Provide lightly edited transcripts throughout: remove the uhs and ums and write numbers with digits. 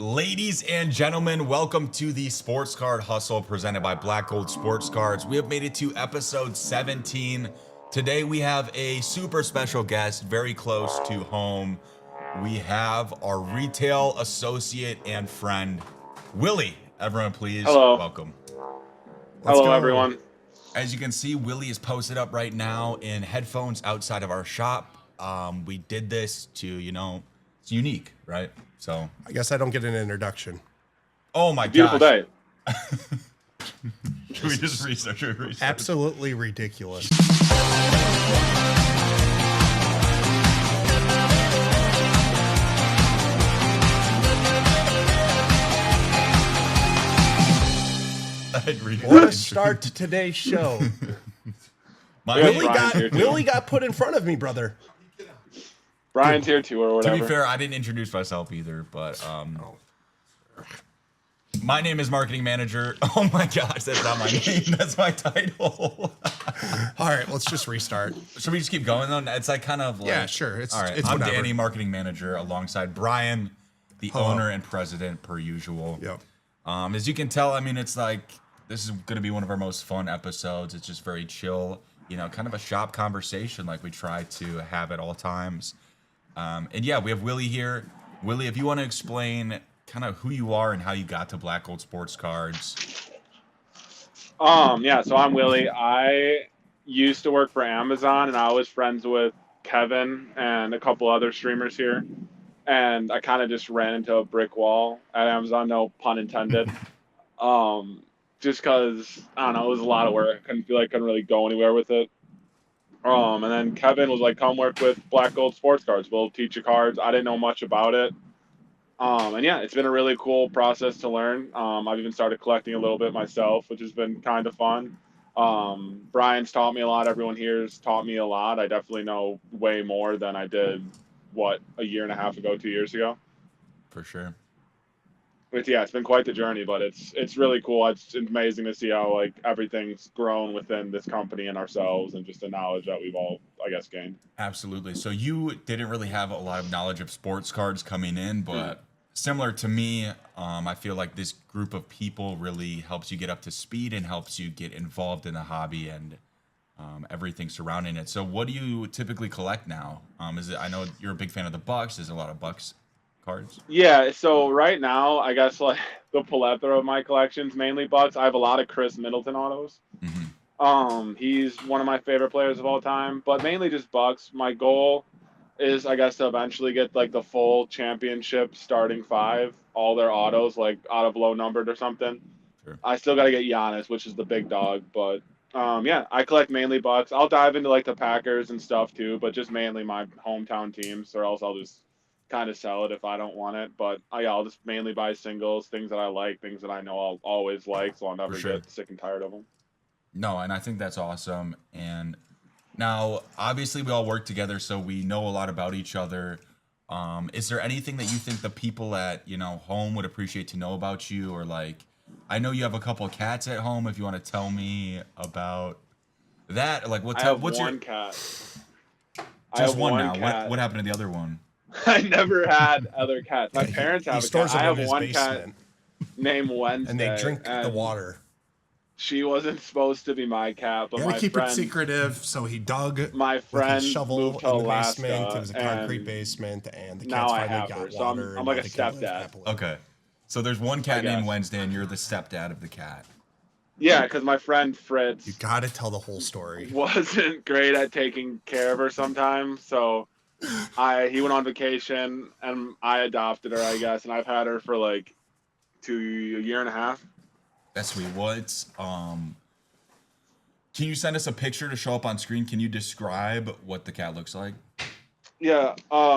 Ladies and gentlemen, welcome to the Sports Card Hustle presented by Black Gold Sports Cards. We have made it to episode 17. Today we have a super special guest, very close to home. We have our retail associate and friend, Willy. Everyone, please Hello. welcome. Hello, everyone. As you can see, Willy is posted up right now in headphones outside of our shop. We did this to, it's unique, right? So I guess I don't get an introduction. oh my Beautiful gosh. day. Should we just restart? Absolutely ridiculous. What a start to today's show. Willy got put in front of me, brother. Brian's here too, or To whatever. be fair, I didn't introduce myself either, but my name is marketing manager. Oh my gosh, that's not my name. That's my title. All right, let's just restart. Should we just keep going though? It's like kind of like Yeah, sure. all right. It's I'm whatever. Danny, marketing manager, alongside Bryan, the Hello. owner and president, per usual. Yep. As you can tell, I mean, it's like this is going to be one of our most fun episodes. It's just very chill, kind of a shop conversation like we try to have at all times. And yeah, we have Willy here. Willy, if you want to explain kind of who you are and how you got to Black Gold Sports Cards. Yeah, so I'm Willy. I used to work for Amazon, and I was friends with Kevin and a couple other streamers here. And I kind of just ran into a brick wall at Amazon, no pun intended. Just because, I don't know, it was a lot of work. I couldn't really go anywhere with it. And then Kevin was like, come work with Black Gold Sports Cards. We'll teach you cards. I didn't know much about it. And yeah, it's been a really cool process to learn. I've even started collecting a little bit myself, which has been kind of fun. Brian's taught me a lot. Everyone here's taught me a lot. I definitely know way more than I did, a year and a half ago, 2 years ago. For sure. But yeah, it's been quite the journey, but it's really cool. It's amazing to see how like everything's grown within this company and ourselves, and just the knowledge that we've all, I guess, gained. Absolutely. So you didn't really have a lot of knowledge of sports cards coming in, but similar to me, I feel like this group of people really helps you get up to speed and helps you get involved in the hobby and everything surrounding it. So what do you typically collect now? I know you're a big fan of the Bucks. There's a lot of Bucks cards. Yeah, so right now, I guess like the plethora of my collections, mainly Bucks. I have a lot of Chris Middleton autos. He's one of my favorite players of all time, but mainly just Bucks. My goal is, I guess, to eventually get like the full championship starting five, all their autos, like out of low numbered or something. Sure. I still got to get Giannis, which is the big dog, but yeah, I collect mainly Bucks. I'll dive into like the Packers and stuff too, but just mainly my hometown teams, or else I'll just kind of sell it if I don't want it. But yeah, I'll just mainly buy singles, things that I like, things that I know I'll always like, so I'll never get sick and tired of them. No, and I think that's awesome. And now, obviously, we all work together, so we know a lot about each other. Is there anything that you think the people at home would appreciate to know about you, or like, I know you have a couple of cats at home. If you want to tell me about that, like, what's one cat. Just one now. Cat. What happened to the other one? I never had other cats. My parents have a cat. I have one basement. cat named Wednesday. And they drink the water. She wasn't supposed to be my cat, but You gotta keep it secretive, so he dug my friend with his shovel moved to in the Alaska, basement. It was a concrete and basement, and the now cats I finally have got her, so water. I'm and like now a they can live stepdad. happily. Okay, so there's one cat named guess. Wednesday, and you're the stepdad of the cat. Yeah, because my friend Fritz You gotta tell the whole story. wasn't great at taking care of her sometimes, so he went on vacation, and I adopted her, I guess, and I've had her for like a year and a half. That's sweet. Can you send us a picture to show up on screen? Can you describe what the cat looks like? Yeah,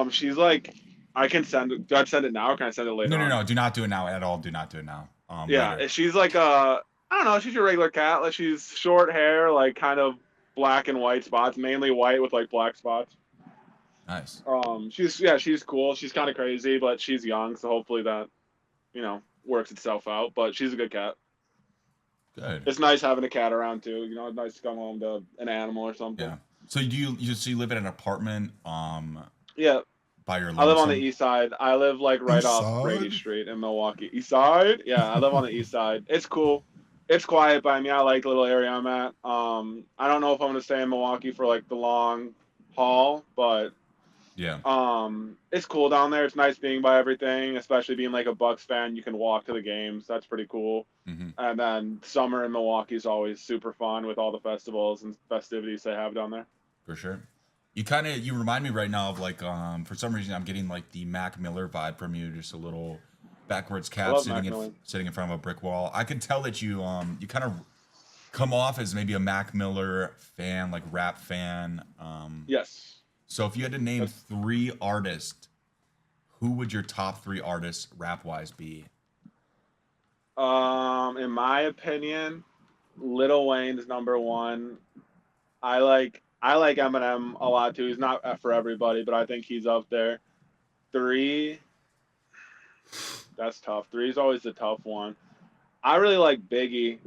she's like, I can send it. Do I send it now, or can I send it later? No. Do not do it now at all. Do not do it now. Yeah, later. she's like I don't know. She's your regular cat. Like, she's short hair, like kind of black and white spots, mainly white with like black spots. Nice. She's cool. She's kind of crazy, but she's young, so hopefully that, works itself out. But she's a good cat. Good. It's nice having a cat around too. It's nice to come home to an animal or something. Yeah. So you live in an apartment? Yeah. by your I live on the lonesome? east side. I live like right East off Brady side? Street in Milwaukee. East side? Yeah, I live on the east side. It's cool. It's quiet by me. I like the little area I'm at. I don't know if I'm gonna stay in Milwaukee for like the long haul, but Yeah. it's cool down there. It's nice being by everything, especially being like a Bucks fan. You can walk to the games. That's pretty cool. Hmm. And then summer in Milwaukee is always super fun with all the festivals and festivities they have down there. For sure. You remind me right now of like for some reason I'm getting like the Mac Miller vibe from you, just a little backwards I cap love Macmillan. sitting in front of a brick wall. I could tell that you kind of come off as maybe a Mac Miller fan, like rap fan. Yes. So if you had to name That's, 3 artists, who would your top 3 artists rap wise be? in my opinion, Lil Wayne's number one. I like Eminem a lot too. He's not for everybody, but I think he's up there. Three, that's tough. Three is always the tough one. I really like Biggie.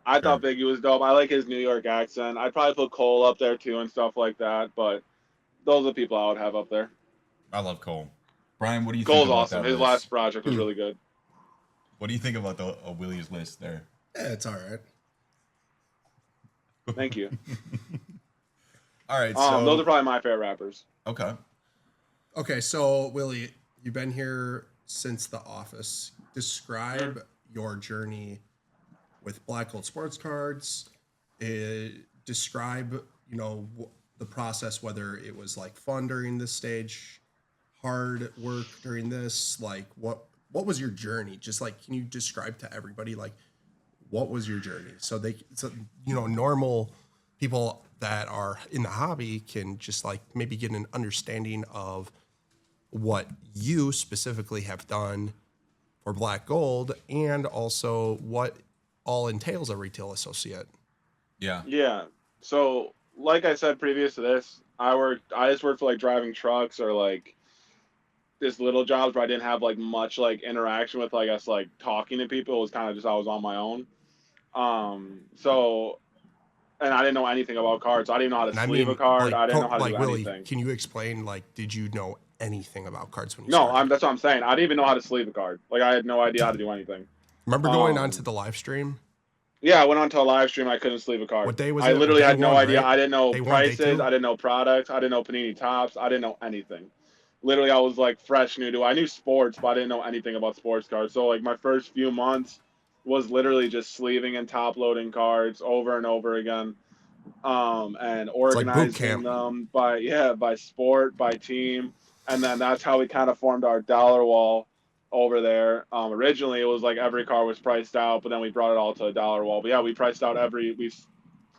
I thought Sure. Biggie was dope. I like his New York accent. I'd probably put Cole up there too and stuff like that. But those are the people I would have up there. I love Cole. Brian, what do you think Cole's about awesome. that His last list? project was really good. What do you think about the Willy's list there? Yeah, it's all right. Thank you. All right, Those are so probably my favorite rappers. okay. Okay, so Willie, you've been here since the office. Describe your journey with Black Gold Sports Cards. Describe, the process, whether it was like fun during this stage, hard work during this. Like, what was your journey? Just like, can you describe to everybody like what was your journey? So normal people that are in the hobby can just like maybe get an understanding of what you specifically have done for Black Gold and also what all entails a retail associate. Yeah. Yeah. So, like I said previous to this, I just worked for like driving trucks or like this little jobs where I didn't have like much like interaction with like us like talking to people. It was kind of just I was on my own. So and I didn't know anything about cards. I didn't know how to And I sleeve a mean, card. like, I didn't know how to do Willie, anything. can you explain, like, did you know anything about cards when you No, started? that's what I'm saying. I didn't even know how to sleeve a card. Like I had no idea how to do anything. Remember going on to Um, the live stream? yeah, I went on to a live stream. I couldn't sleeve a card. What day was I it? literally Day had no one, idea. right? I didn't know Day one, day prices. two? I didn't know products. I didn't know panini tops. I didn't know anything. Literally, I was like fresh new to. I knew sports, but I didn't know anything about sports cards. So like my first few months was literally just sleeving and top loading cards over and over again, and It's like boot organizing camp. them by sport, by team, and then that's how we kind of formed our dollar wall over there. Originally, it was like every car was priced out, but then we brought it all to a dollar wall. But yeah, we priced out we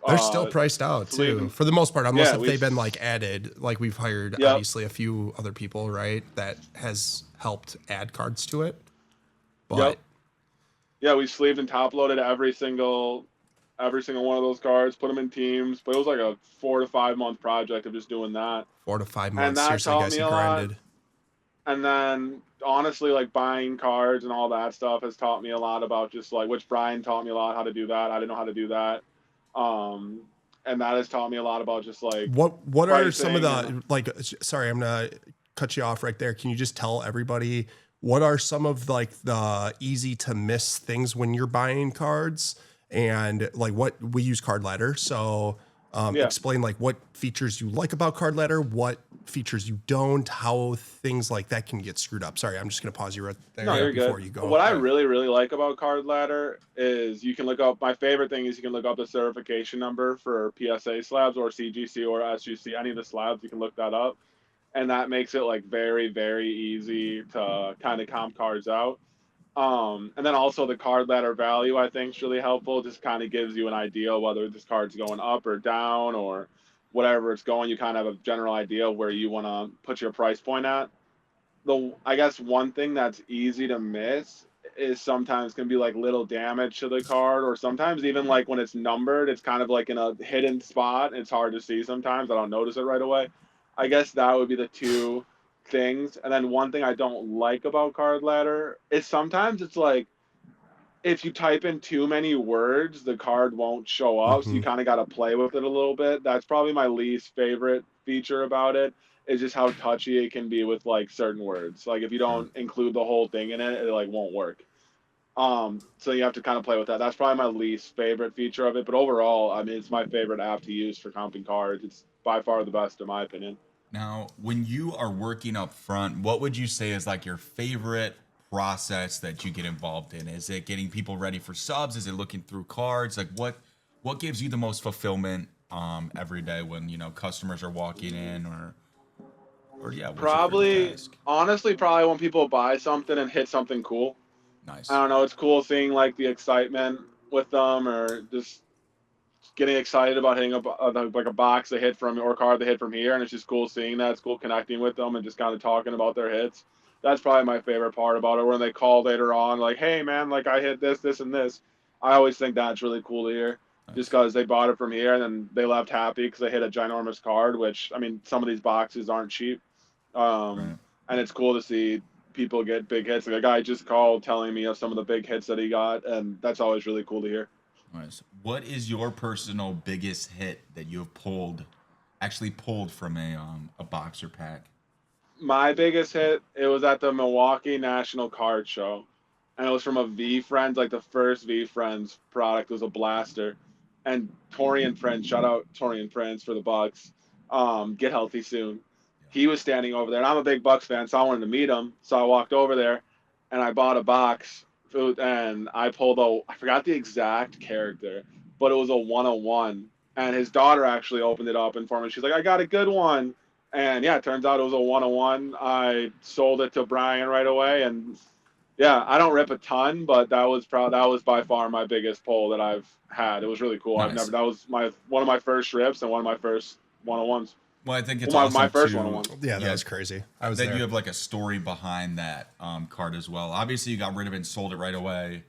They're still uh priced out sleeved too, them. for the most part, unless Yeah, if we they've been like added. Like we've hired yep. obviously a few other people, right? That has helped add cards to it. But Yep. Yeah, we sleeved and top loaded every single one of those cards, put them in teams. But it was like a 4 to 5 month project of just doing that, 4 to 5 and months, that seriously, taught guys, me he a lot. grinded. And then honestly, like buying cards and all that stuff has taught me a lot about just like which Brian taught me a lot how to do that. I didn't know how to do that, um, and that has taught me a lot about just like What are some of pricing and the like? Sorry, I'm gonna cut you off right there. Can you just tell everybody what are some of like the easy to miss things when you're buying cards and like what we use Card Ladder. So yeah. explain like what features you like about Card Ladder, what features you don't, how things like that can get screwed up. Sorry, I'm just gonna pause you right there No, you're before good. you go. What I Yeah. really, really like about Card Ladder is you can look up. My favorite thing is you can look up the certification number for PSA slabs or CGC or SGC, any of the slabs. You can look that up, and that makes it like very, very easy to kind of comp cards out. And then also the card ladder value I think is really helpful. Just kind of gives you an idea whether this card's going up or down or whatever it's going. You kind of have a general idea of where you want to put your price point at. I guess one thing that's easy to miss is sometimes can be like little damage to the card, or sometimes even like when it's numbered, it's kind of like in a hidden spot. It's hard to see sometimes. I don't notice it right away. I guess that would be the two things. And then one thing I don't like about Card Ladder is sometimes it's like if you type in too many words, the card won't show up. So you Mhm. kind of got to play with it a little bit. That's probably my least favorite feature about it. is just how touchy it can be with like certain words. Like if you don't include the whole thing in it, it like won't work. So you have to kind of play with that. That's probably my least favorite feature of it. But overall, I mean, it's my favorite app to use for comping cards. It's by far the best in my opinion. Now, when you are working up front, what would you say is like your favorite process that you get involved in? Is it getting people ready for subs? Is it looking through cards? Like what gives you the most fulfillment every day when, you know, customers are walking in or yeah, what's your favorite Probably, task? honestly, probably when people buy something and hit something cool. I Nice. don't know. It's cool seeing like the excitement with them, or just getting excited about hitting like a box they hit from or a card they hit from here, and it's just cool seeing that. It's cool connecting with them and just kind of talking about their hits. That's probably my favorite part about it. When they call later on, like, "Hey, man, like I hit this, this, and this." I always think that's really cool to hear, just Nice. because they bought it from here and then they left happy because they hit a ginormous card. Which I mean, some of these boxes aren't cheap, Right. and it's cool to see people get big hits. Like a guy just called telling me of some of the big hits that he got, and that's always really cool to hear. Nice. What is your personal biggest hit that you have actually pulled from a boxer pack? My biggest hit, it was at the Milwaukee National Card Show, and it was from a V Friends, like the first V Friends product was a blaster, and Torian Prince, shout out Torian Prince for the Bucks, get healthy soon. He was standing over there, and I'm a big Bucks fan, so I wanted to meet him. So I walked over there, and I bought a box, and I pulled I forgot the exact character, but it was a 101, and his daughter actually opened it up and for me. She's like, "I got a good one." And yeah, it turns out it was a 101. I sold it to Bryan right away, and yeah, I don't rip a ton, but that was by far my biggest pull that I've had. It was really cool. Nice. That was my one of my first rips and one of my first 101s. Well, I think it's Well, my awesome first too. 101. Yeah, that Yeah, was crazy. I was that there. you have like a story behind that card as well. Obviously, you got rid of it and sold it right away.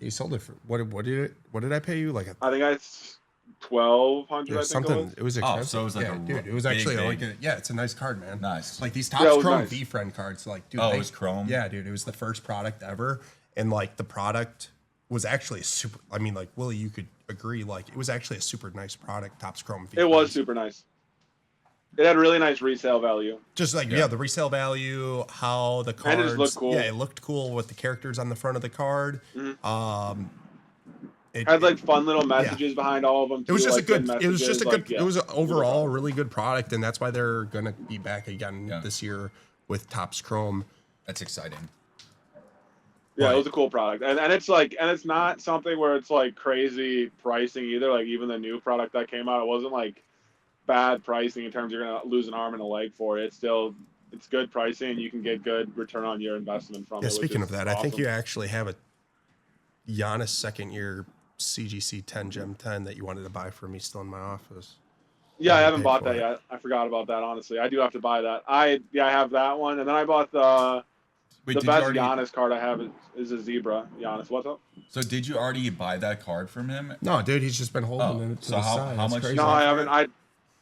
You sold it for what did I pay you? Like I think I 1,200. it I was think something. it was. It was expensive. so it was like yeah, a dude. It was big, actually big- like yeah, it's a nice card, man. Nice. Like these Yeah, Topps it was Chrome nice. V Friend cards. Like, dude, Oh, it was Chrome? Yeah, dude. It was the first product ever, and like the product was actually a super. I mean, like Willie, you could agree. Like it was actually a super nice product. Topps Chrome V. It was Friends. super nice. It had really nice resale value. Just like Yeah. the resale value, how the And cards. it just looked cool. Yeah, it looked cool with the characters on the front of the card. It Had like fun little messages behind all of them. It was too, just like, a good. It was just a good. like, yeah, It was overall a product. really good product, and that's why they're gonna be back again Yeah. this year with Topps Chrome. That's exciting. Yeah, Right. it was a cool product, and it's like, and it's not something where it's like crazy pricing either. Like even the new product that came out, it wasn't like bad pricing in terms you're gonna lose an arm and a leg for it. It's good pricing, and you can get good return on your investment from it. Yeah. which Speaking is of that, I think awesome. you actually have a Giannis second year CGC 10 Gem 10 that you wanted to buy for me still in my office. Yeah, I haven't paid bought for that it. yet. I forgot about that. Honestly, I do have to buy that. I have that one, and then I bought Wait, the did you best already? Giannis card I have is a zebra Giannis. What's up? So did you already buy that card from him? No, dude, he's just been holding Oh, it to so the how- side. how It's much crazy. you No, bought I for haven't. it?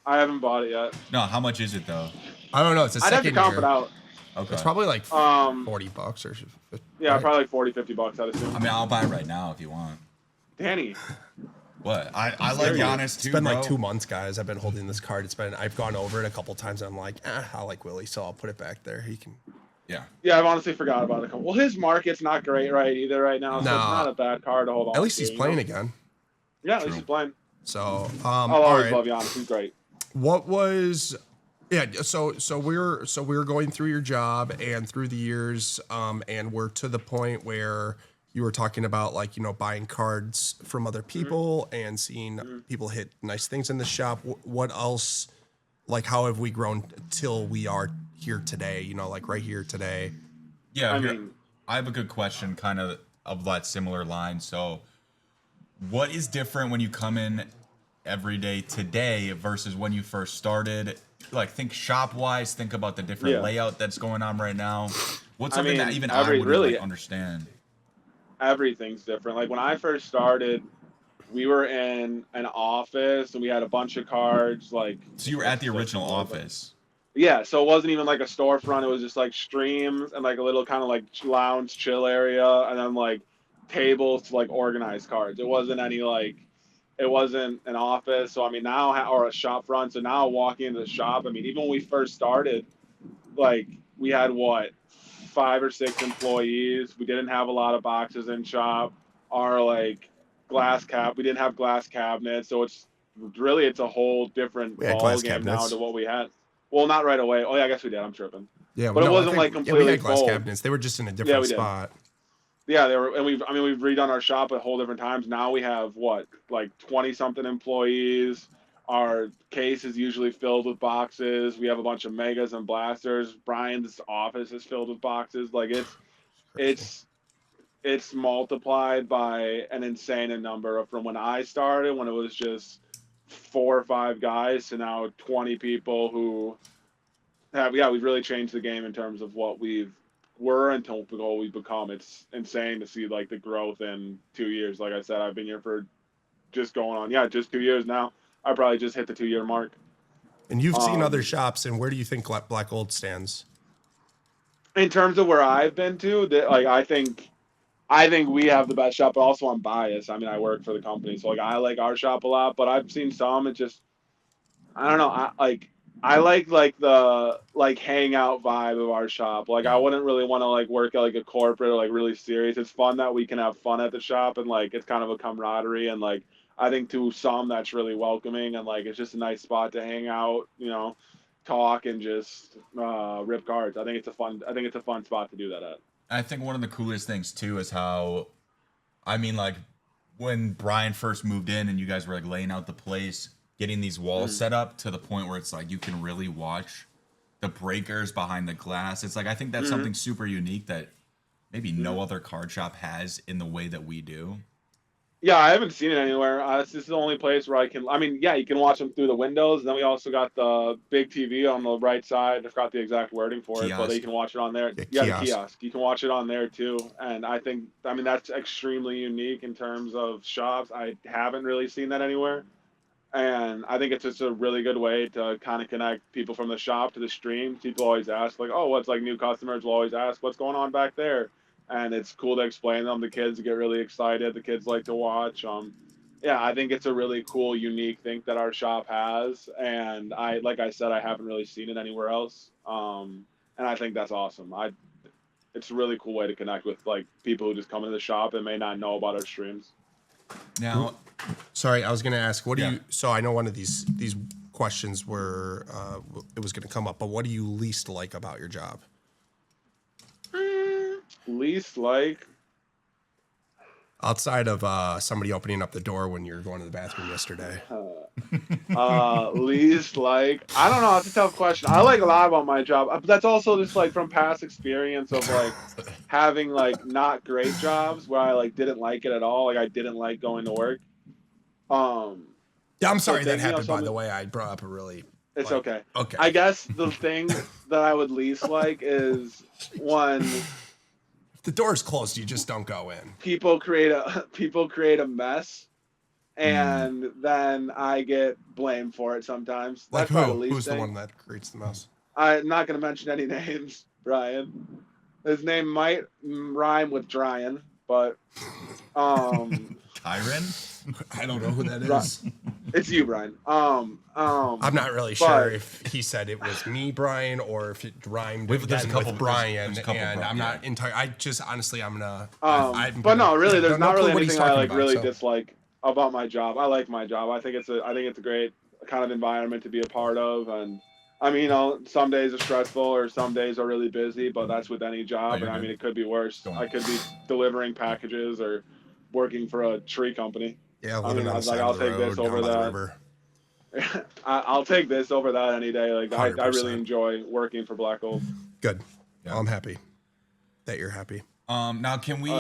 I haven't bought it yet. No, how much is it though? I don't know. It's a I'd have to second comp year. it out. Okay. It's probably like Um, $40 or 50. yeah, right? probably like 40, $50. I'd assume. I mean, I'll buy it right now if you want. Danny, What? I like Giannis too. It's been like bro. 2 months, guys. I've been holding this card. I've gone over it a couple times. And I'm like, I like Willie, so I'll put it back there. He can. Yeah. yeah, I've honestly forgot about it. Well, his market's not great right either right now, so it's Nah. not a bad card to hold on. At least to, he's you playing know? again. Yeah, at True. least he's playing. So, I'll all always right. love Giannis. He's great. What was? Yeah. So we're going through your job and through the years, and we're to the point where you were talking about like buying cards from other people and seeing people hit nice things in the shop. What else? Like, how have we grown till we are here today? Like right here today. Yeah. I here- mean- I have a good question, kind of that similar line. So, what is different when you come in every day today versus when you first started? Like, think shop wise. Think about the different Yeah. layout that's going on right now. What's I something mean, that even every- I wouldn't really- like, understand? Everything's different. Like when I first started, we were in an office and we had a bunch of cards. Like So you were at the original office. yeah, so it wasn't even like a storefront. It was just like streams and like a little kind of like lounge chill area, and then like tables to like organize cards. It wasn't any like It wasn't an office. So I mean now, or a shop front. So now walking into the shop, I mean, even when we first started, like we had what, 5 or 6 employees. We didn't have a lot of boxes in shop. Our like we didn't have glass cabinets. So it's a whole different We had ball glass game now cabinets. to what we had. Well, not right away. Oh yeah, I guess we did. I'm tripping. Yeah, But it no, wasn't like we completely had glass full. cabinets. They were just in a different we did. spot. Yeah, they were, and we've redone our shop at whole different times. Now we have what, like 20 something employees. Our case is usually filled with boxes. We have a bunch of megas and blasters. Brian's office is filled with boxes. Like it's multiplied by an insane number from when I started, when it was just 4 or 5 guys, to now 20 people who have, yeah, we've really changed the game in terms of what were until what we've become. It's insane to see like the growth in 2 years. Like I said, I've been here for just going on, just 2 years now. I probably just hit the 2-year mark. And you've seen other shops, and where do you think Black Gold stands? In terms of where I've been to, like I think we have the best shop, but also I'm biased. I mean, I work for the company, so like I like our shop a lot, but I've seen some. It just, I don't know. I like the hangout vibe of our shop. Like I wouldn't really want to like work at like a corporate or like really serious. It's fun that we can have fun at the shop, and like it's kind of a camaraderie, and like I think to some that's really welcoming, and like it's just a nice spot to hang out, talk and just rip cards. I think it's a fun spot to do that at. I think one of the coolest things too is how, I mean, like when Bryan first moved in and you guys were like laying out the place, getting these walls set up to the point where it's like you can really watch the breakers behind the glass. It's like, I think that's something super unique that maybe no other card shop has in the way that we do. Yeah, I haven't seen it anywhere. This is the only place where you can watch them through the windows. And then we also got the big TV on the right side. I forgot the exact wording for it, but you can watch it on there. Yeah, the kiosk. You can watch it on there too. And I mean, that's extremely unique in terms of shops. I haven't really seen that anywhere. And I think it's just a really good way to kind of connect people from the shop to the stream. People always ask, like, oh, what's like new customers will always ask, what's going on back there? And it's cool to explain them. The kids get really excited. The kids like to watch. I think it's a really cool, unique thing that our shop has. And like I said, I haven't really seen it anywhere else. And I think that's awesome. It's a really cool way to connect with like people who just come into the shop and may not know about our streams. Now, sorry, I was going to ask, what do you? So I know one of these questions were it was going to come up, but what do you least like about your job? Least like, outside of somebody opening up the door when you're going to the bathroom yesterday. Least like, I don't know. It's a tough question. I like a lot about my job, but that's also just like from past experience of like having like not great jobs where I like didn't like it at all. Like I didn't like going to work. Yeah, I'm sorry that happened. By the way, I brought up a really. It's okay. Okay. I guess the thing that I would least like is when. If the door's closed, you just don't go in. People create a mess, and then I get blamed for it sometimes. Like That's who? Who's the one that creates the mess? I'm not going to mention any names, Brian. His name might rhyme with Dryan, but Tyron? I don't know who that is. It's you, Brian. I'm not really sure if he said it was me, Brian, or if it rhymed with Brian. And I'm not entirely. I just honestly, I'm gonna. But no, really, there's not really anything I like really so. dislike about my job. I like my job. I think it's a great kind of environment to be a part of, and I mean, some days are stressful or some days are really busy, but that's with any job. And I mean, it could be worse. I could be delivering packages or working for a tree company. Yeah, I mean, I was like, I'll take this over that. I'll take this over that any day. Like, I really enjoy working for Black Gold. Good. Yeah. I'm happy that you're happy. Now can we?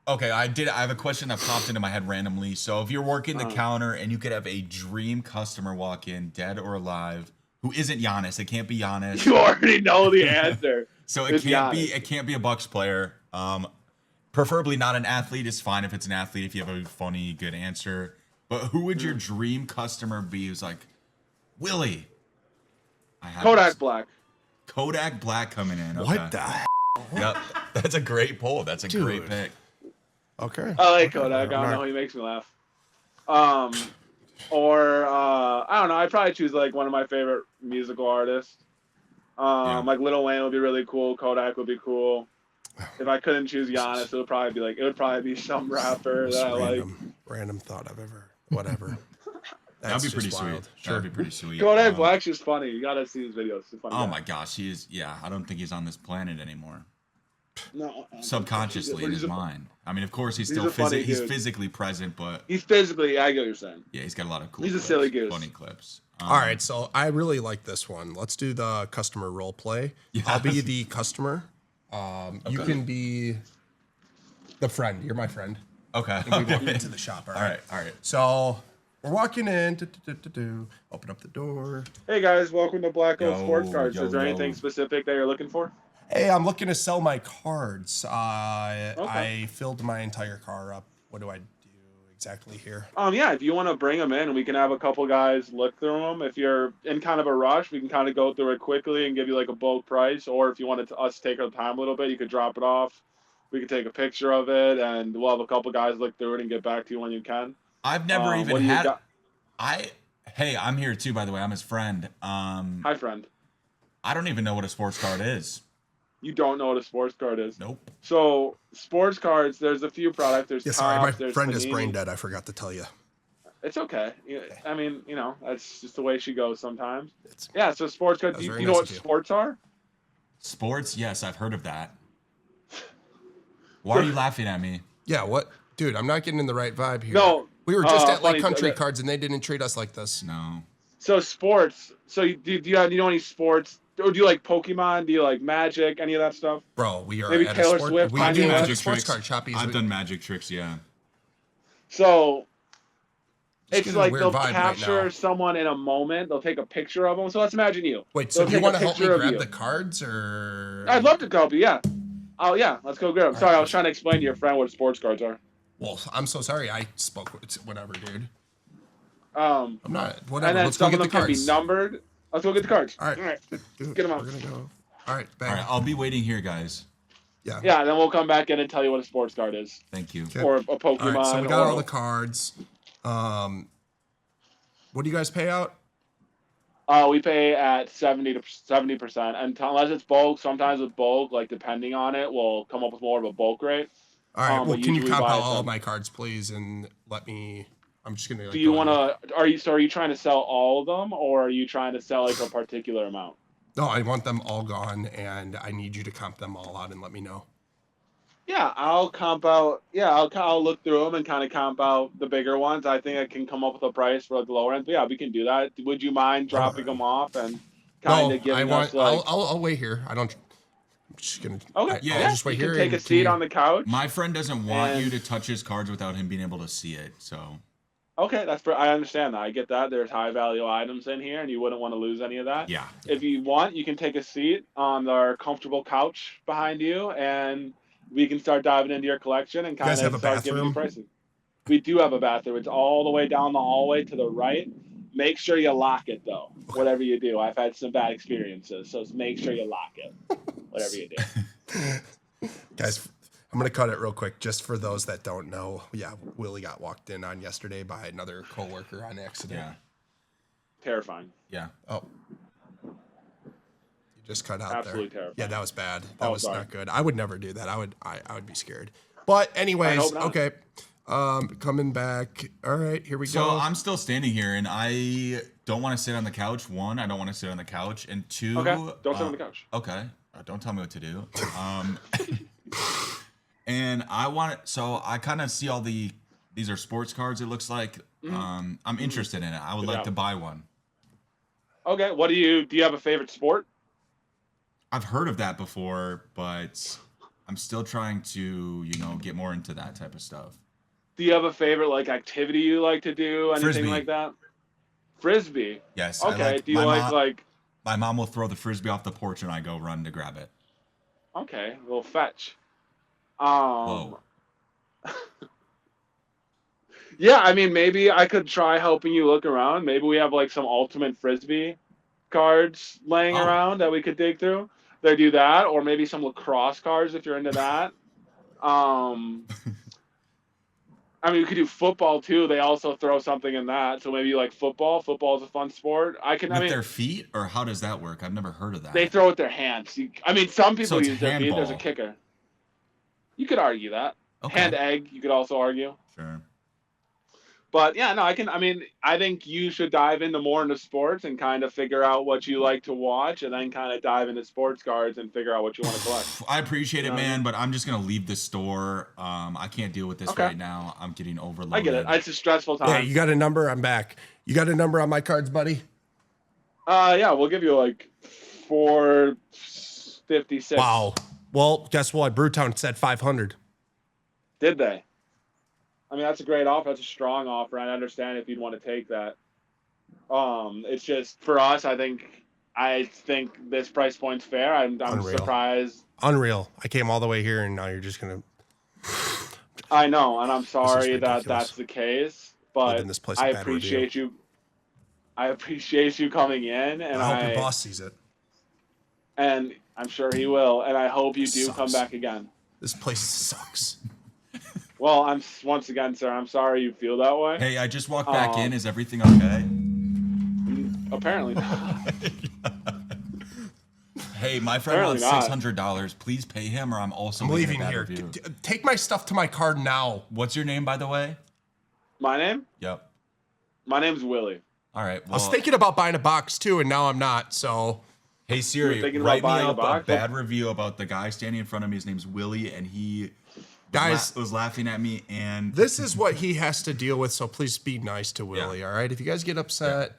Okay, I have a question that popped into my head randomly. So if you're working the counter and you could have a dream customer walk in, dead or alive, who isn't Giannis, it can't be Giannis. You already know the answer. So it can't be a Bucks player. Preferably not an athlete. It's fine if it's an athlete if you have a funny, good answer. But who would your dream customer be who's like, Willy? Kodak Black. Kodak Black coming in. Okay. What the hell? Yep. That's a great poll. That's a great pick. Okay. I like Kodak. I don't know. He makes me laugh. Or I don't know. I'd probably choose like one of my favorite musical artists. Yeah. Like Lil Wayne would be really cool. Kodak would be cool. If I couldn't choose Giannis, it would probably be some rapper Most that I like. random thought I've ever. Whatever. That'd be That's pretty just sweet. wild. That'd be pretty sweet. Kodak Black's just funny. You gotta see his videos. He's a funny Oh guy. my gosh, he is. Yeah, I don't think he's on this planet anymore. No, Subconsciously in his mind. I mean, of course, he's still a funny he's dude. physically present, but He's physically. I get what you're saying. yeah, he's got a lot of cool. He's a clips, silly goose. Funny clips. All right, so I really like this one. Let's do the customer role play. I'll be the customer. You can be the friend. You're my friend. Okay. We walk into the shop. All right. All right. So we're walking in. Open up the door. Hey guys, welcome to Black Oak Yo, Sports Cards. yo, Is there yo. anything specific that you're looking for? Hey, I'm looking to sell my cards. Okay. I filled my entire car up. What do I do exactly here? Yeah, if you want to bring them in, we can have a couple guys look through them. If you're in kind of a rush, we can kind of go through it quickly and give you like a bulk price. Or if you wanted us to take our time a little bit, you could drop it off. We could take a picture of it, and we'll have a couple guys look through it and get back to you when you can. I've never what even do you had. got? Hey, I'm here too. By the way, I'm his friend. Hi, friend. I don't even know what a sports card is. You don't know what a sports card is. Nope. So sports cards, there's a few products. There's Yeah, sorry, my Topps, there's friend is Panini. brain dead. I forgot to tell you. It's okay. I mean, that's just the way she goes sometimes. It's- Yeah, so sports cards. That was You very know nice what of you. sports are? Sports? Yes, I've heard of that. Why are you laughing at me? Yeah, what? Dude, I'm not getting in the right vibe here. No, We were just at like funny, country that- cards and they didn't treat us like this. No. So sports. So do you know any sports? Or do you like Pokemon? Do you like Magic? Any of that stuff? Bro, we are Maybe at Taylor a sport. Swift, We Kanye do West. magic sports card shop. I've done magic tricks, yeah. So Just it's getting a like weird they'll vibe right capture now. someone in a moment. They'll take a picture of them. So let's imagine you. Wait, so They'll do you take a want to help me picture of grab you. the cards or? I'd love to help you. Yeah. Oh yeah, let's go grab them. Sorry, right. I was trying to explain to your friend what sports cards are. Well, I'm so sorry. I spoke with whatever, dude. Um, I'm not. and Whatever. then Let's go some get of the them can be cards. numbered. Let's go get the cards. All right. All right. Dude, Get 'em out. We're gonna go. All right. Bang. All right, I'll be waiting here, guys. Yeah. Yeah, and then we'll come back in and tell you what a sports card is, Thank you. Okay. or a Pokemon. All right. So we got or all the cards. What do you guys pay out? we pay at 70%, and unless it's bulk. Sometimes with bulk, like depending on it, we'll come up with more of a bulk rate. All right. Well, but can you usually comp buy out all some. of my cards, please, and let me? I'm just gonna. Like, Do you go want ahead. to? Are you trying to sell all of them, or are you trying to sell like a particular amount? No, I want them all gone, and I need you to comp them all out and let me know. Yeah, I'll comp out. Yeah, I'll look through them and kind of comp out the bigger ones. I think I can come up with a price for the lower end. But yeah, we can do that. Would you mind dropping them off and kind No, of giving I want. us like? I'll wait here. I don't. I'm just gonna. Okay, Yeah, I'll just wait you here. can take and a seat can on the couch. My friend doesn't want And- you to touch his cards without him being able to see it. So Okay, I understand that. I get that. There's high value items in here, and you wouldn't want to lose any of that. yeah. If you want, you can take a seat on our comfortable couch behind you, and we can start diving into your collection and kind guys of have a start giving you bathroom? prices. We do have a bathroom. It's all the way down the hallway to the right. Make sure you lock it, though. Whatever you do, I've had some bad experiences, so make sure you lock it. Whatever you do. Guys, I'm gonna cut it real quick, just for those that don't know. Yeah, Willy got walked in on yesterday by another coworker on accident. Yeah. Terrifying. Yeah. Oh, you just cut out Absolutely there. terrifying. Yeah, that was bad. That Oh, was sorry. not good. I would never do that. I would be scared. But anyways, hope not. okay. Coming back. All right, here we So go. I'm still standing here, and I don't want to sit on the couch. One, I don't want to sit on the couch, and two, Okay, don't sit on the couch. Okay, don't tell me what to do. And I want it. So I kind of see all these are sports cards. It looks like I'm interested in it. I would like Yeah. to buy one. Okay, do you have a favorite sport? I've heard of that before, but I'm still trying to get more into that type of stuff. Do you have a favorite like activity you like to do? Anything Frisbee. like that? Frisbee. Yes. I Okay. like, Do you my like mom, like? my mom will throw the frisbee off the porch, and I go run to grab it. Okay, a little fetch. Whoa. Yeah, I mean, maybe I could try helping you look around. Maybe we have like some ultimate frisbee cards laying Oh. around that we could dig through. They do that, or maybe some lacrosse cards if you're into that. I mean, we could do football too. They also throw something in that. So maybe you like football. Football is a fun sport. I With mean, their feet, or how does that work? I've never heard of they that. throw with their hands. I mean, some So people it's use their feet. There's a handball. kicker. You could argue that. Okay. Hand egg, you could also argue. Sure. But yeah, no, I mean, I think you should dive into sports and kind of figure out what you like to watch, and then kind of dive into sports cards and figure out what you want to collect. I appreciate You it, know what I man, mean? but I'm just gonna leave the store. I can't deal with this Okay. right now. I'm getting overloaded. I get it. It's a stressful time. Yeah, you got a number? I'm back. You got a number on my cards, buddy? Yeah, we'll give you like 456. Wow. Well, guess what? Brewtown said 500. Did they? I mean, that's a great offer. That's a strong offer. I understand if you'd want to take that. It's just for us. I think this price point's fair. I'm Unreal. surprised. Unreal. I came all the way here, and now you're just gonna I know, and I'm sorry that ridiculous. that's the case. But Living this place a I bad appreciate you. I appreciate you coming in, and I hope your boss sees it. and I'm sure he will. And I hope you do Sucks. come back again. This place sucks. Well, once again, sir. I'm sorry you feel that way. Hey, I just walked back in. Is everything okay? Apparently. Hey, my friend Apparently wants not. $600. Please pay him, or I'm also I'm leaving leaving a bad here. review. Take my stuff to my card now. What's your name, by the way? My name? Yep. My name's Willy. All right. I was Well, thinking about buying a box too, and now I'm not. So hey You Siri, were thinking about write me buying a up a box? bad review about the guy standing in front of me. His name's Willy, and he Guys- was laughing at me. And this is what he has to deal with. So please be nice to Willie. All right. If you guys get upset,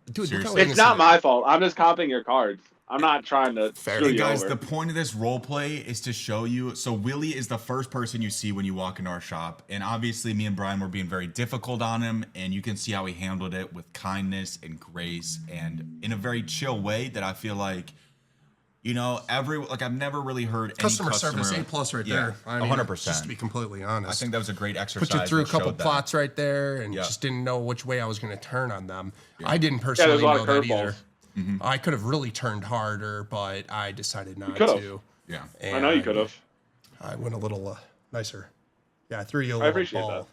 dude, look how Seriously. It's not my fault. I'm just comping your cards. I'm not trying to Fair. screw Hey you guys, over. the point of this role play is to show you. So Willy is the first person you see when you walk into our shop, and obviously me and Bryan were being very difficult on him, and you can see how he handled it with kindness and grace and in a very chill way that I feel like, you know, I've never really heard any customer service A+ right there. I mean, 100%. Just to be completely honest, I think that was a great exercise. put you through a that couple showed that. plots right there, and Yeah. just didn't know which way I was going to turn on them. I didn't Yeah, personally there's a lot know of that curveballs. either. I could have really turned harder, but I decided not could've. to. Yeah. I know you And could have. I went a little nicer. Yeah, I threw you a I little appreciate ball. that.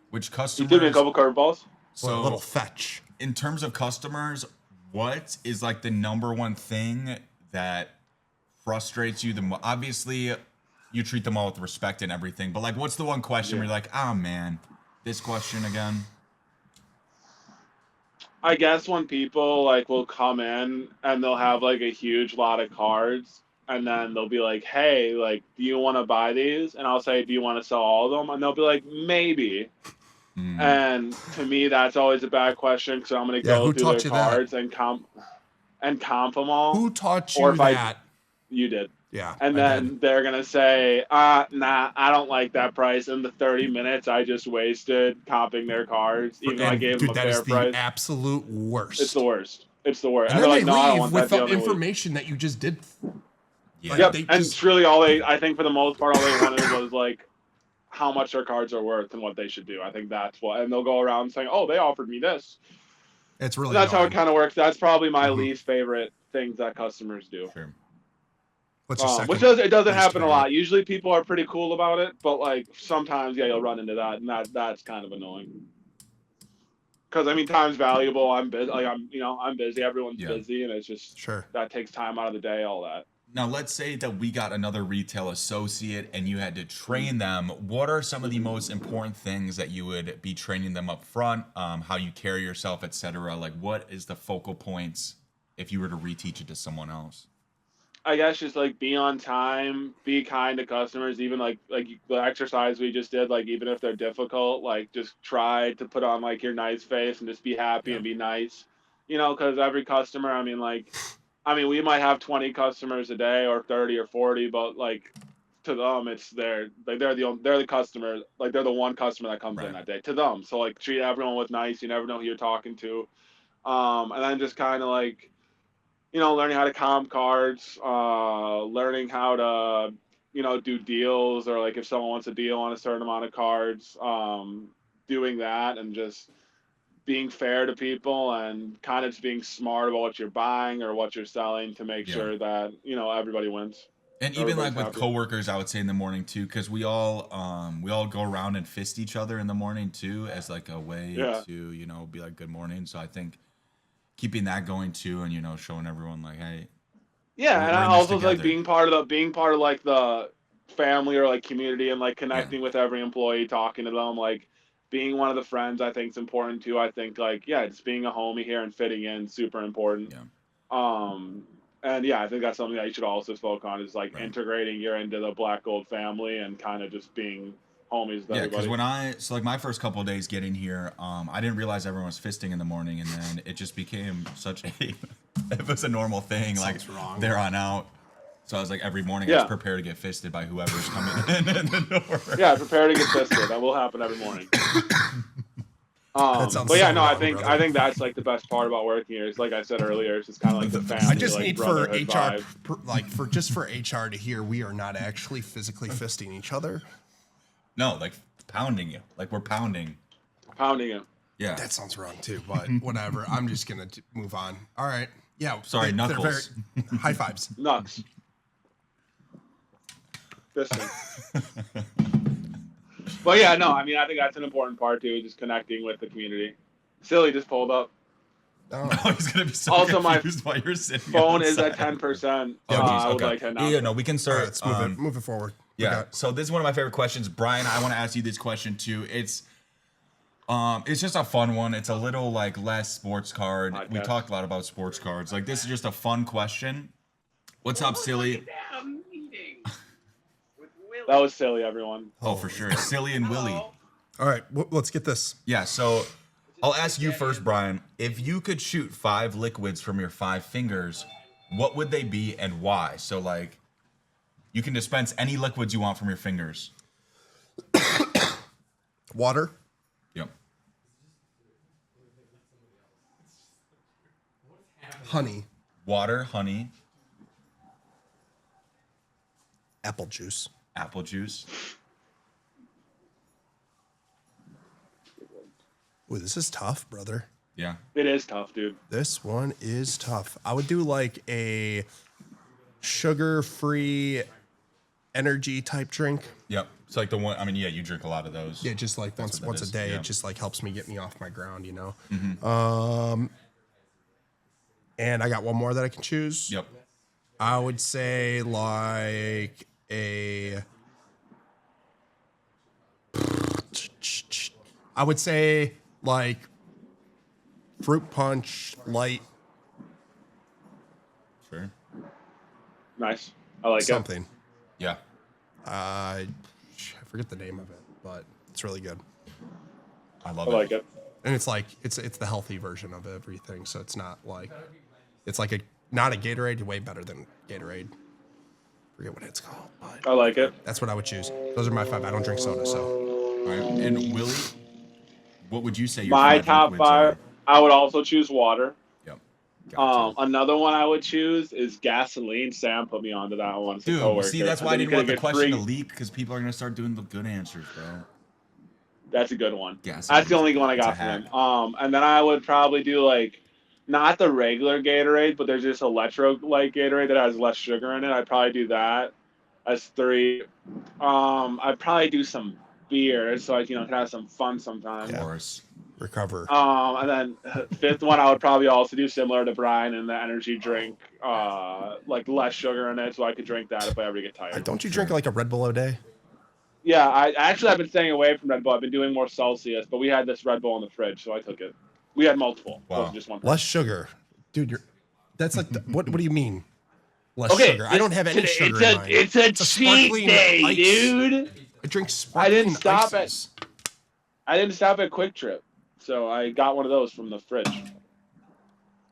Which You customers? threw me a couple curveballs. A little fetch. In terms of customers, what is like the number one thing that frustrates you the most? Obviously, you treat them all with respect and everything, but like, what's the one question where you're like, oh man, this question again? I guess when people like will come in and they'll have like a huge lot of cards, and then they'll be like, "Hey, like, do you want to buy these?" And I'll say, "Do you want to sell all of them?" And they'll be like, "Maybe." And to me, that's always a bad question because I'm gonna Yeah, go who through taught their you that? cards and comp them all. Who taught Or you if I- that? You did. Yeah. And I then did. they're gonna say, nah, I don't like that price. And the 30 minutes I just wasted comping their cards, even though I And, gave dude, them a that is fair the price. absolute worst. It's the worst. It's the worst. And they're then like, they no, I don't leave want with that. the They'll leave. information that you just did. Yeah. Yep, They and just- it's really I think for the most part, all they wanted was like how much their cards are worth and what they should do. I think that's what, and they'll go around saying, "Oh, they offered me this." It's really That's how it annoying. kind of works. That's probably my Mhm. least favorite things that customers do. Sure. What's your second? Which it doesn't least happen a favorite? lot. Usually people are pretty cool about it, but like sometimes, yeah, you'll run into that, and that's kind of annoying. Because I mean, time's valuable. I'm busy. Like I'm busy. Everyone's Yeah. busy, and it's just Sure. that takes time out of the day. All that. Now, let's say that we got another retail associate and you had to train them. What are some of the most important things that you would be training them up front? How you carry yourself, etc. Like, what is the focal points if you were to reteach it to someone else? I guess just like be on time, be kind to customers, even like the exercise we just did, like even if they're difficult, like just try to put on like your nice face and just be happy and be nice, because every customer, I mean, we might have 20 customers a day or 30 or 40, but like to them, they're the customer, like they're the one customer that comes in that day to them. So like treat everyone with nice. You never know who you're talking to, and then just kind of like, learning how to comp cards, learning how to, do deals, or like if someone wants a deal on a certain amount of cards, doing that, and just being fair to people and kind of just being smart about what you're buying or what you're selling to make sure that, everybody wins. And even like Everybody's with happy. coworkers, I would say in the morning too, because we all go around and fist each other in the morning too, as like a way Yeah. to be like good morning. So I think keeping that going too, and showing everyone like, hey, Yeah, we're, and we're I in this also like together. being part of like the family or like community and like Yeah, connecting with every employee, talking to them, like being one of the friends. I think is important too. I think like yeah, just being a homie here and fitting in super important. yeah, Um, and yeah, I think that's something that you should also focus on is like right. integrating here into the Black Gold family and kind of just being homies with Yeah, because everybody. so like my first couple of days getting here, I didn't realize everyone was fisting in the morning, and then it just became such a it was a normal thing like Sounds wrong. there on out. So I was like every morning I was Yeah, prepared to get fisted by whoever's coming in the door. yeah, prepare to get fisted. That will happen every morning. That sounds But yeah, so no, I wrong, think brother. that's like the best part about working here. Is like I said earlier, it's just kind of like the The I family, just like need for brotherhood HR, vibe. like for just for HR to hear we are not actually physically fisting each other. No, like pounding you, like we're pounding. Pounding it. Yeah. That sounds wrong too, but whatever. I'm just gonna move on. All right. Yeah. Sorry, they're Knuckles. high fives. Nuts. Fisting. But yeah, no, I mean, I think that's an important part too, just connecting with the community. Silly just pulled up. Oh. Oh, he's gonna be so Also, my confused while you're sitting. Phone is outside. at 10%. Oh, geez, I would okay. like to announce Yeah, no, it. we can All start. right, let's move it forward. We Yeah. got- So this is one of my favorite questions, Brian. I want to ask you this question too. It's just a fun one. It's a little like less sports card. We Podcast. talked a lot about sports cards. Like this is just a fun question. What's up, silly? That was silly, everyone. Oh, for sure, silly and Willy. All right, let's get this. Yeah. So I'll ask you first, Brian. If you could shoot 5 liquids from your 5 fingers, what would they be and why? So like, you can dispense any liquids you want from your fingers. Water, Yep. honey, Water, honey, apple juice. apple juice. Ooh, this is tough, brother. Yeah. It is tough, dude. This one is tough. I would do like a sugar-free energy type drink. Yep. It's like the one. I mean, yeah, you drink a lot of those. Yeah, just like That's what that once a is, day. yeah. It just like helps me get me off my ground, you know. Mm-hmm. And I got one more that I can choose. Yep. I would say like I would say like fruit punch light Sure. Nice. I like something. Yeah. I forget the name of it, but it's really good. I it. love I like it. And it's like it's the healthy version of everything, so it's not like it's like not a Gatorade, way better than Gatorade. Forget what it's called, but I like it. that's what I would choose. Those are my 5. I don't drink soda, so All right. And Willie, what would you say your My 5 top liquids 5, are? I would also choose water. Yep. Gotcha. Another one I would choose is gasoline. Sam put me onto that one. It's a Dude, coworker. see, that's why I think didn't you want the could get question to free- leak because people are gonna start doing the good answers, bro. That's a good one. Gasoline. That's the only one I It's a got from hack. him. And then I would probably do like not the regular Gatorade, but there's this electrolyte Gatorade that has less sugar in it. I'd probably do that as 3. I'd probably do some beer so I can have some fun sometimes. Of course. recover. And then 5th one I would probably also do similar to Brian and the energy drink, like less sugar in it, so I could drink that if I ever get tired. Don't you drink like a Red Bull a day? Yeah, I've been staying away from Red Bull. I've been doing more Celsius, but we had this Red Bull in the fridge, so I took it. We had multiple. It Wow. wasn't just one. Less sugar, dude. That's like what? What do you mean? Less Okay, sugar. I don't have any sugar it's in mine. It's a sparkling cheat day, ice. dude. I drink I sparkling didn't stop ices. I didn't stop at Quick Trip, so I got one of those from the fridge.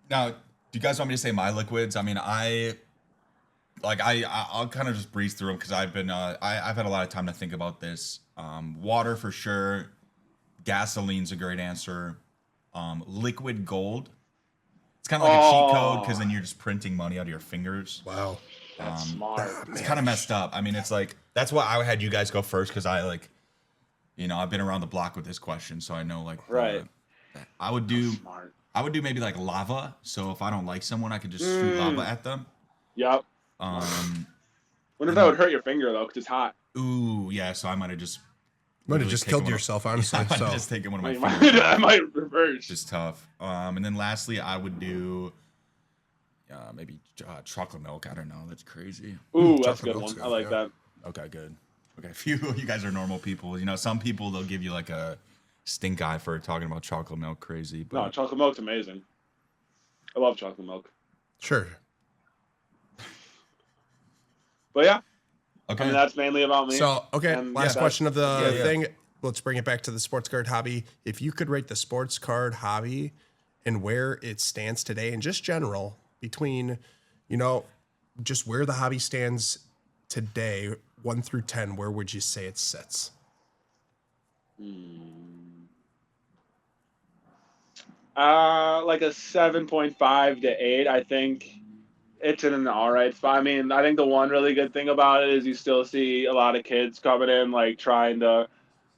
Now, do you guys want me to say my liquids? I mean, I'll kind of just breeze through them because I've been I've had a lot of time to think about this. Water for sure. Gasoline's a great answer. Liquid gold. It's kind of like a cheat code because then you're just printing money out of your fingers. Wow. That's smart. It's kind of messed up. I mean, it's like that's why I had you guys go first because I've been around the block with this question, so I know like Right. I would do Smart. maybe like lava. So if I don't like someone, I could just shoot lava at them. Yep. Um, When Wonder if that would hurt your finger though, because it's hot. Ooh, yeah. So I might have just Might have literally just taken killed one of- yourself, honestly. I might So have just taken one of my I fingers might, I off. might reverse. Just tough. And then lastly, I would do maybe chocolate milk. I don't know. That's crazy. Ooh, that's a chocolate good milk's one. good, I like yeah. that. Okay, good. Okay, if you guys are normal people, you know, some people they'll give you like a stink eye for talking about chocolate milk crazy. But No, chocolate milk's amazing. I love chocolate milk. sure. But yeah, okay, I mean that's mainly about me. So okay, And last yeah, question of the yeah. thing. Let's bring it back to the sports card hobby. If you could rate the sports card hobby and where it stands today, and just general between, you know, just where the hobby stands today, 1 through 10, where would you say it sits? Like a 7.5 to 8. I think it's in an all right spot. I mean, I think the one really good thing about it is you still see a lot of kids coming in, like trying to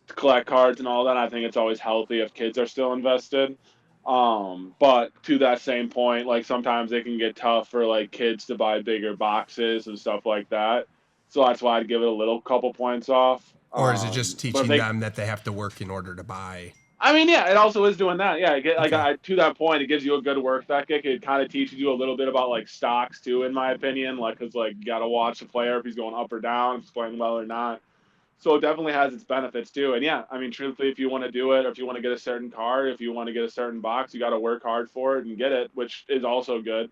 collect cards and all that. I think it's always healthy if kids are still invested. But to that same point, like sometimes it can get tough for like kids to buy bigger boxes and stuff like that. So that's why I'd give it a little couple points off. Or is it just But if teaching they, them that they have to work in order to buy? I mean, yeah, it also is doing that. Yeah, Okay. to that point, it gives you a good work ethic. It kind of teaches you a little bit about like stocks too, in my opinion. Like, cause like you gotta watch the player if he's going up or down, if he's playing well or not. So it definitely has its benefits too. And yeah, I mean, truthfully, if you want to do it, or if you want to get a certain card, if you want to get a certain box, you got to work hard for it and get it, which is also good.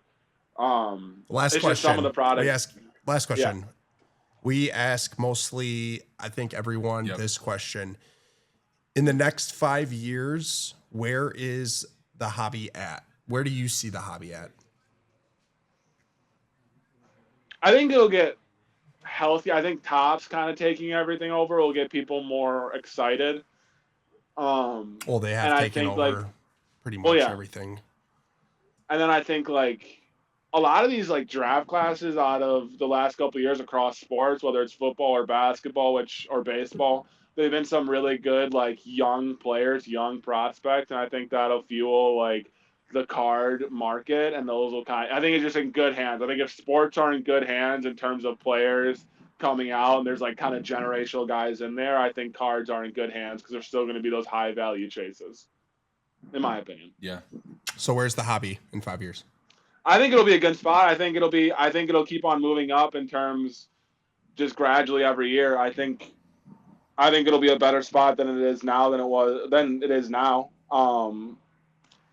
Last It's question. just some of the products. Last Yeah. question. We ask mostly, I think, everyone Yep. this question. In the next 5 years, where is the hobby at? Where do you see the hobby at? I think it'll get healthy. I think Topps kind of taking everything over will get people more excited. Well, they have And I taken think, over like, pretty much well, yeah. everything. And then I think like a lot of these like draft classes out of the last couple of years across sports, whether it's football or basketball, or baseball, they've been some really good like young players, young prospects, and I think that'll fuel like the card market, and those will I think it's just in good hands. I think if sports are in good hands in terms of players coming out, and there's like kind of generational guys in there, I think cards are in good hands because there's still going to be those high value chases, in my opinion. yeah. So where's the hobby in 5 years? I think it'll be a good spot. I think it'll keep on moving up in terms just gradually every year. I think it'll be a better spot than it is now than it is now.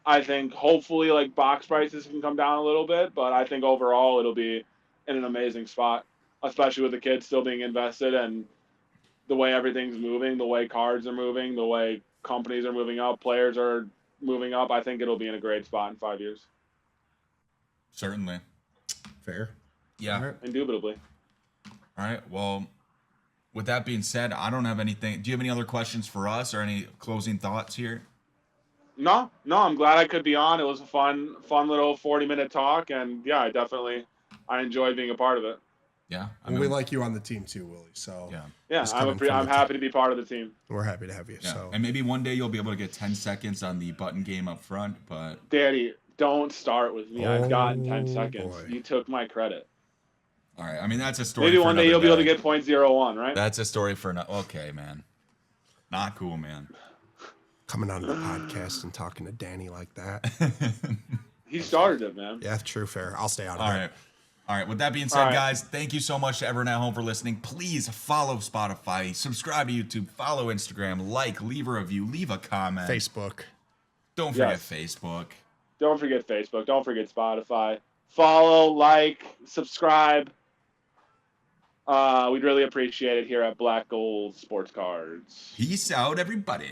I think hopefully like box prices can come down a little bit, but I think overall it'll be in an amazing spot, especially with the kids still being invested and the way everything's moving, the way cards are moving, the way companies are moving up, players are moving up. I think it'll be in a great spot in 5 years. Certainly. Fair. Yeah. All right. Indubitably. All right. Well, with that being said, I don't have anything. Do you have any other questions for us or any closing thoughts here? No, I'm glad I could be on. It was a fun little 40-minute talk, and yeah, I enjoyed being a part of it. Yeah. Well, we like you on the team too, Willie. So Yeah. Yeah, Just coming from I'm the happy to be part of the team. we're happy to have you. Yeah. So And maybe one day you'll be able to get 10 seconds on the button game up front, but Daddy, don't start with me. I've gotten 10 seconds. boy. You took my credit. all right. I mean, that's a story. Maybe for one day another you'll be able to day. get 0.01, right? That's a story for another. Okay, man. Not cool, man. coming on the podcast and talking to Danny like that. He started it, man. Yeah, true, fair. I'll stay out of All it. right. All right. With that being said, All right. guys, thank you so much to everyone at home for listening. Please follow Spotify, subscribe to YouTube, follow Instagram, leave a review, leave a comment. Facebook. Don't forget Yes. Facebook. Don't forget Facebook. Don't forget Spotify. Follow, subscribe. We'd really appreciate it here at Black Gold Sports Cards. Peace out, everybody.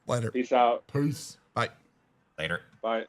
Later. Peace out. Peace. Bye. Later. Bye.